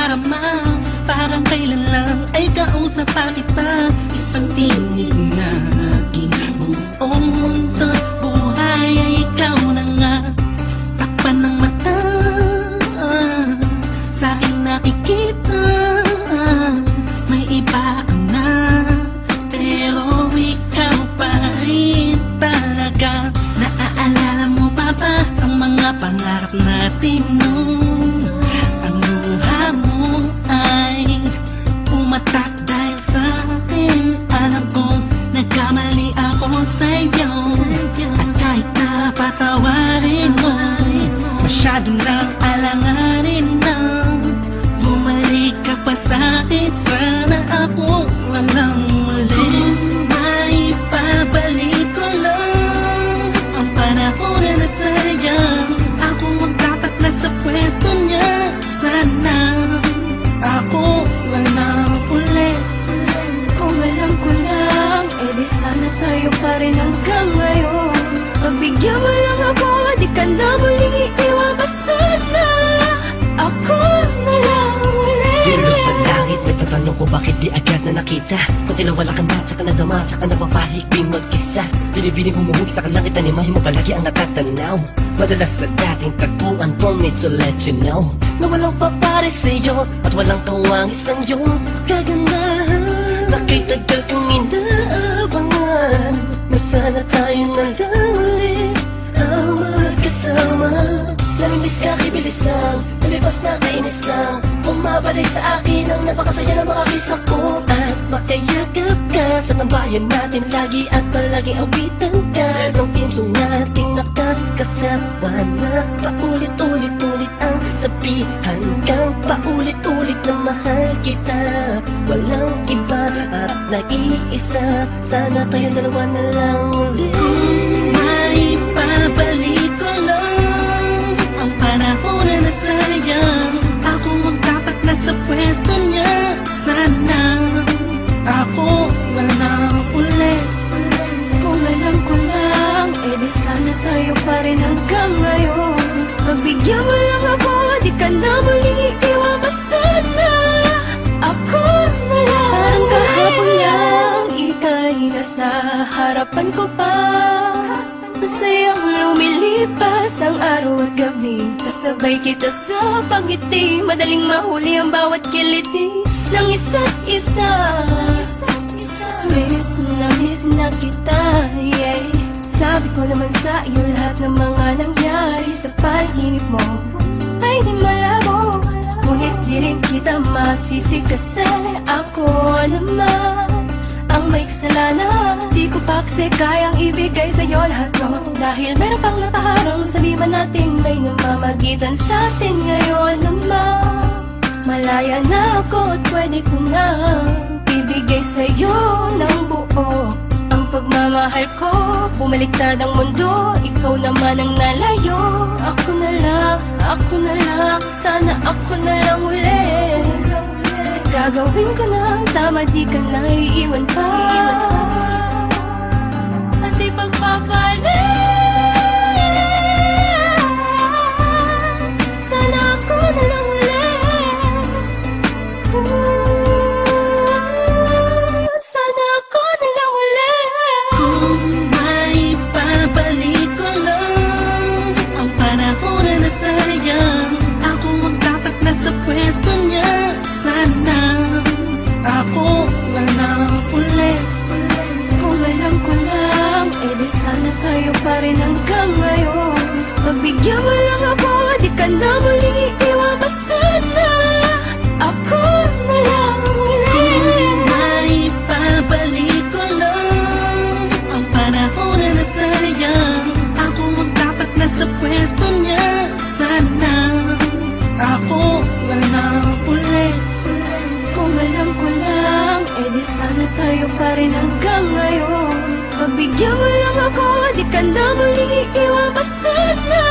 nadarama. Parang kailan lang ay kausap pa kita. Isang tinig na aking buong mundo. Buhay ay ikaw na nga. Takpan ng mata, sa'kin nakikita may iba ka na, pero ikaw pa rin talaga. Naaalala mo pa ba ang mga pangarap natin noon? Ang luha mo ay pumatak dahil sa akin. Alam kong nagkamali ako sa'yo, at kahit na patawarin mo, masyado nang alanganin na. Bumalik ka pa sa'kin, sana ako walang muli. May babalik ko lang ang panahon na nasayang. Ako ang dapat nasa pwesto niya. Sana ako walang uli. Kung alam ko lang, edi sana tayo pa rin hanggang ngayon. Pagbigyan mo lang ako, di ka na muling iiwan pa sana. Ako na lang ulit. Dilo sa langit, nagtatanong ko bakit di agad na nakita. Kung tinawala ka na, saka nadama, saka napapahigping mag-isa. Binibining humuhug sa kalangit, animahin mo palagi ang natatanaw. Madalas sa dating tagpuan, don't need to let you know na walang papare sa'yo at walang kawang isang iyong kagandahan. Nakitagal kong inaabangan na sana tayo na lang ulit ang magkasama. Namimiss ka, kibilis lang, lumibas na kainis lang. Bumabalik sa akin ang napakasaya ng mga kisa ko. At makayagap ka sa tambayan natin lagi, at palaging awitan ka ng insong nating nakakasama na paulit-ulit-ulit ang sabihan kang paulit-ulit na mahal kita. Walang iba at nag-iisa, sana tayo dalawa na lang ulit. May babalik ko lang ang panahon na nasayang. Ako ang dapat nasa pwesto niya. Sana ako walang uli. Kung alam ko lang, edi sana tayo pa rin hanggang ngayon. Pagbigyan mo lang ako, di ka na muling iiwan pa sana. Ako na lang. Parang kahapon lang, ika'y nasa harapan ko pa. Masayang lumilipas ang araw at gabi. Kasabay kita sa pangiti, madaling mahuli ang bawat kiliti ng isa't isa. Miss na kita, yeah. Sabi ko naman sa iyo lahat ng mga nangyari sa panaginip mo ay di malabo. Ngunit di rin kita masisi kasi ako naman ang may kasalanan. Di ko pa kasi kayang ibigay sa'yo lahat to, dahil meron pang nakaharang. Sabi man natin may namamagitan sa atin ngayon naman. Malaya na ako at pwede ko na ibigay sa'yo ng buo ang pagmamahal ko. Bumaliktad ang mundo, ikaw naman ang nalayo. Ako na lang, sana ako na lang ulit. Gagawin ko na, tama di ka na iiwan pa. At di pagpapalit. Sana ako na lang ulit. Sana ako na lang ulit. Kung may babalik ko lang ang panahon na nasayang. Ako ang dapat nasa pwesto niya. Sana ako walang uli. Kung alam ko lang, edi sana tayo pa rin hanggang ngayon. Pagbigyan mo lang ako, di ka na muling iiwan pa sana. Ako na lang ulit. May babalik ko lang ang panahon na nasayang. Ako ang dapat nasa pwesto niya. Sana ako walang uli. Kung alam ko lang, edi sana tayo pa rin hanggang ngayon. Pagbigyan mo lang ako, di ka na muling iiwan pa sana.